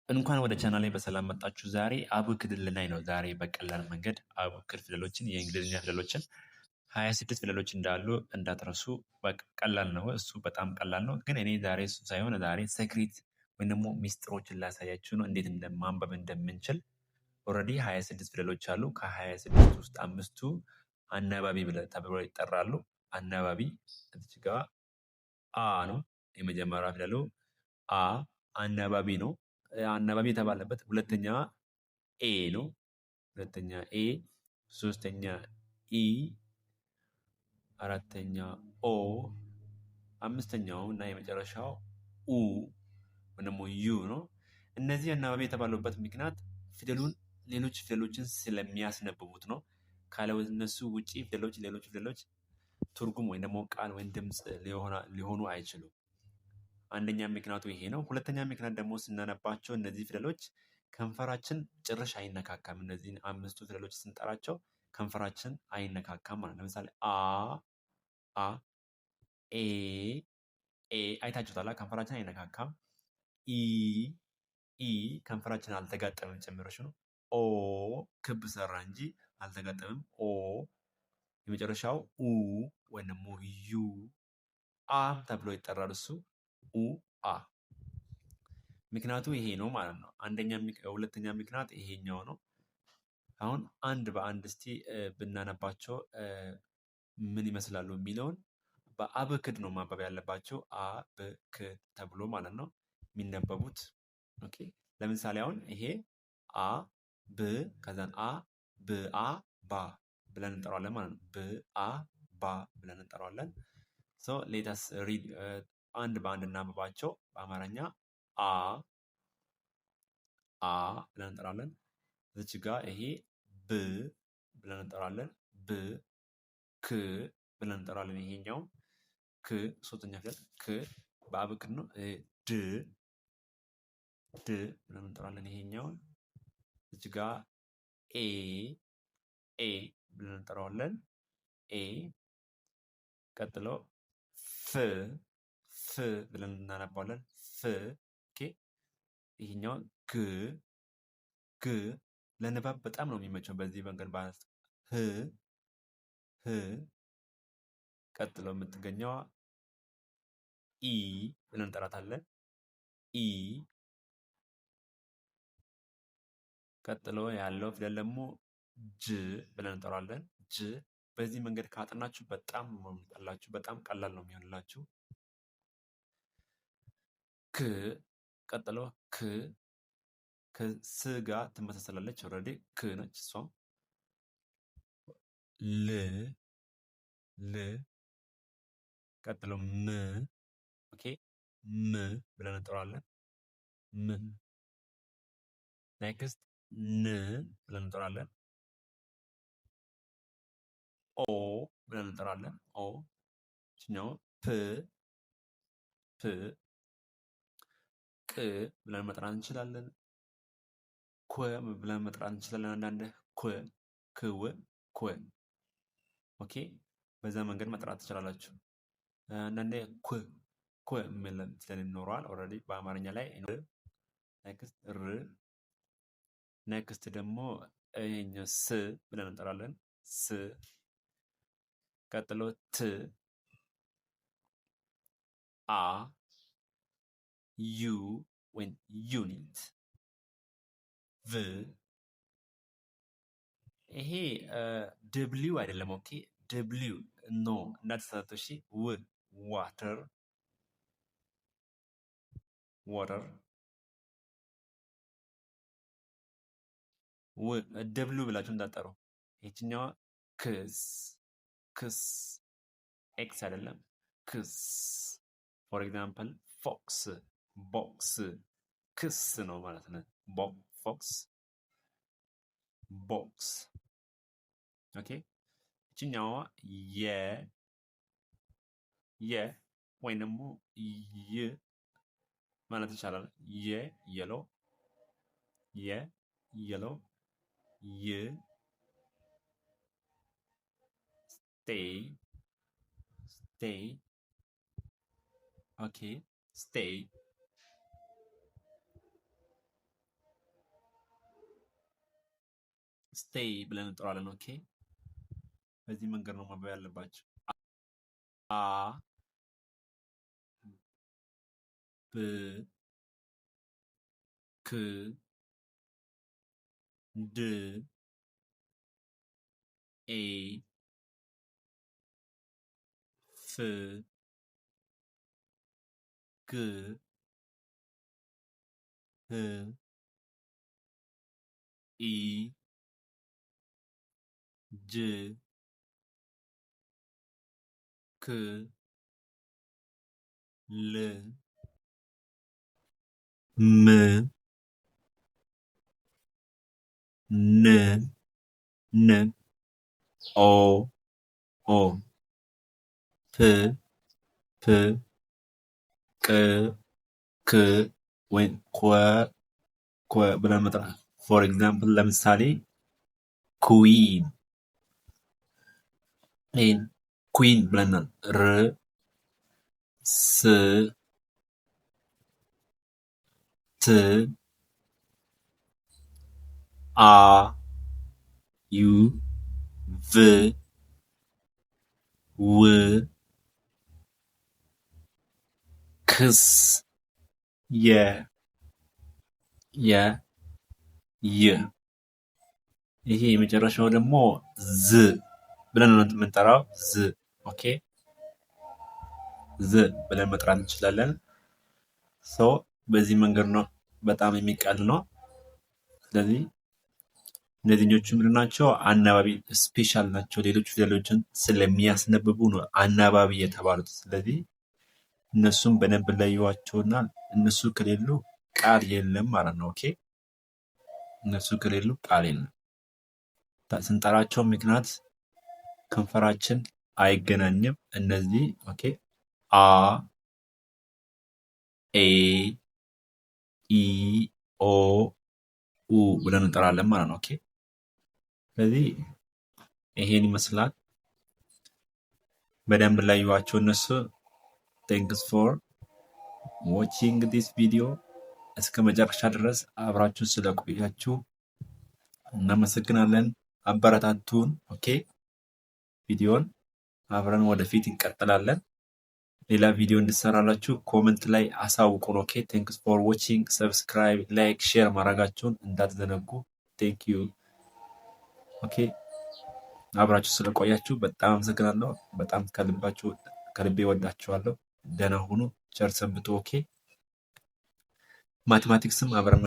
እንኳን ወደ ቻናሌ በሰላም መጣችሁ። ዛሬ አቡክድን ልናይ ነው። ዛሬ በቀላል መንገድ አቡክድ ፊደሎችን የእንግሊዝኛ ፊደሎችን 26 ፊደሎች እንዳሉ እንዳትረሱ። ቀላል ነው፣ እሱ በጣም ቀላል ነው። ግን እኔ ዛሬ እሱ ሳይሆን ዛሬ ሴክሬት ወይም ደግሞ ሚስጥሮችን ላሳያችሁ ነው፣ እንዴት ማንበብ እንደምንችል። ኦልሬዲ 26 ፊደሎች አሉ። ከ26 ውስጥ አምስቱ አናባቢ ተብለው ይጠራሉ። አናባቢ እዚህ ጋር አ ነው የመጀመሪያ ፊደሉ አ አናባቢ ነው። አናባቢ የተባለበት ሁለተኛ ኤ ነው። ሁለተኛ ኤ፣ ሶስተኛ ኢ፣ አራተኛ ኦ፣ አምስተኛው እና የመጨረሻው ኡ ወይም ደግሞ ዩ ነው። እነዚህ አናባቢ የተባሉበት ምክንያት ፊደሉን ሌሎች ፊደሎችን ስለሚያስነብቡት ነው። ካለ እነሱ ውጪ ሌሎች ፊደሎች ትርጉም ወይም ደግሞ ቃል ወይም ድምፅ ሊሆኑ አይችሉም። አንደኛ ምክንያቱ ይሄ ነው። ሁለተኛ ምክንያት ደግሞ ስናነባቸው እነዚህ ፊደሎች ከንፈራችን ጭራሽ አይነካካም። እነዚህን አምስቱ ፊደሎች ስንጠራቸው ከንፈራችን አይነካካም ማለት ነው። ለምሳሌ አ፣ ኤ አይታችሁታል። ከንፈራችን አይነካካም። ኢ ከንፈራችን አልተጋጠመም ጭምርሽ ነው። ኦ ክብ ሰራ እንጂ አልተጋጠመም። ኦ የመጨረሻው ኡ ወይም ደግሞ ዩ አም ተብሎ ይጠራል። እሱ ኡ አ ምክንያቱ ይሄ ነው ማለት ነው። ሁለተኛ ምክንያት ይሄኛው ነው። አሁን አንድ በአንድ እስቲ ብናነባቸው ምን ይመስላሉ የሚለውን በአብክድ ነው ማንበብ ያለባቸው። አብክድ ተብሎ ማለት ነው የሚነበቡት። ኦኬ ለምሳሌ አሁን ይሄ አ ብ ከዛን አ ብ አ ባ ብለን እንጠራዋለን ማለት ነው። ብ አ ባ ብለን እንጠራዋለን። ሶ ሌታስ ሪድ አንድ በአንድ እናንብባቸው። በአማርኛ አ ብለን እንጠራለን። እዚች ጋር ይሄ ብ ብለን እንጠራለን። ብ ክ ብለን እንጠራለን። ይሄኛው ክ ሶስተኛ ፊደል ክ በአብክድ ነው። ድ ብለን እንጠራለን። ይሄኛውን እዚች ጋር ኤ ብለን እንጠራዋለን። ኤ ቀጥሎ ፍ ብለን እናነባዋለን። ፍ ኦኬ። ይሄኛው ግ ለንባብ በጣም ነው የሚመቸው። በዚህ መንገድ ማለት ህ ቀጥሎ የምትገኘዋ ኢ ብለን እንጠራታለን። ኢ ቀጥሎ ያለው ፊደል ደግሞ ጅ ብለን እንጠራለን። ጅ በዚህ መንገድ ካጠናችሁ በጣም ነው የሚቀላችሁ። በጣም ቀላል ነው የሚሆንላችሁ። ክ ቀጥሎ ከስ ጋር ትመሳሰላለች። ኦልሬዲ ክ ነች እሷ። ል ቀጥሎ ም ኦኬ ም ብለን እንጠራዋለን። ም ኔክስት ን ብለን እንጠራለን። ኦ ብለን እንጠራለን። ኦ እችኛው ፕ ቅ ብለን መጥራት እንችላለን። ኮ ብለን መጥራት እንችላለን። አንዳንድ ክው ኦኬ በዛ መንገድ መጥራት ትችላላችሁ። አንዳንዴ ኮ የሚል ፊደል ይኖረዋል። ኦልሬዲ በአማርኛ ላይ ኔክስት ር ኔክስት ደግሞ ይሄኛው ስ ብለን እንጠራለን። ስ ቀጥሎ ት አ ዩ ወይም ዩኒት ቭ ይሄ ደብሊው አይደለም። ኦኬ ደብሊው ኖ እንዳትሳሳቱ እሺ። ዋተር ደብሊው ብላችሁ እንዳጠሩ። ይችኛዋ ክስ ኤክስ አይደለም። ክስ ፎር ኤግዛምፕል ፎክስ ቦክስ ክስ ነው ማለት ነው። ፎክስ ቦክስ ኦኬ። ይችኛዋ ወይም ደግሞ ይ ማለት ይቻላል። የሎ ይ ስቴይ ኦኬ ስቴይ ስቴይ ብለን እንጠራለን። ኦኬ በዚህ መንገድ ነው ማንበብ ያለባቸው። አ ብ ክ ድ ኤ ፍ ግ ህ ኢ ጅ ክ ል ም ን ን ኦ ኦ ፕ ፕ ቅ ክ ወይም ኮ ብለን መጥራት። ፎር ኤግዛምፕል ለምሳሌ ኩዊን ይህን ኩዊን ብለናል። ር ስ ት አ ዩ ቭ ው ክስ የ ይ ይሄ የመጨረሻው ደግሞ ዝ ብለን ነው የምንጠራው። ዝ ኦኬ ዝ ብለን መጥራት እንችላለን። ሶ በዚህ መንገድ ነው በጣም የሚቀል ነው። ስለዚህ እነዚህኞቹ ምንድን ናቸው? አናባቢ ስፔሻል ናቸው። ሌሎች ፊደሎችን ስለሚያስነብቡ ነው አናባቢ የተባሉት። ስለዚህ እነሱም በደንብ ለዩዋቸውና እነሱ ከሌሉ ቃል የለም ማለት ነው። ኦኬ እነሱ ከሌሉ ቃል የለም። ስንጠራቸው ምክንያት ከንፈራችን አይገናኝም። እነዚህ ኦኬ አ ኤ ኢ ኦ ኡ ብለን እንጠራለን ማለት ነው። ኦኬ ስለዚህ ይሄን ይመስላል። በደንብ ላዩዋቸው እነሱ። ቴንክስ ፎር ዋቺንግ ዲስ ቪዲዮ። እስከ መጨረሻ ድረስ አብራችሁ ስለቆያችሁ እናመሰግናለን። አበረታቱን። ኦኬ ቪዲዮን አብረን ወደፊት እንቀጥላለን። ሌላ ቪዲዮ እንድሰራላችሁ ኮመንት ላይ አሳውቁን። ኦኬ ቴንክስ ፎር ዋቺንግ። ሰብስክራይብ፣ ላይክ፣ ሼር ማድረጋችሁን እንዳትዘነጉ። ቴንክ ዩ። ኦኬ አብራችሁ ስለቆያችሁ በጣም አመሰግናለሁ። በጣም ከልቤ ወዳችኋለሁ። ደህና ሁኑ። ቸር ሰንብቱ። ኦኬ ማቴማቲክስም አብረን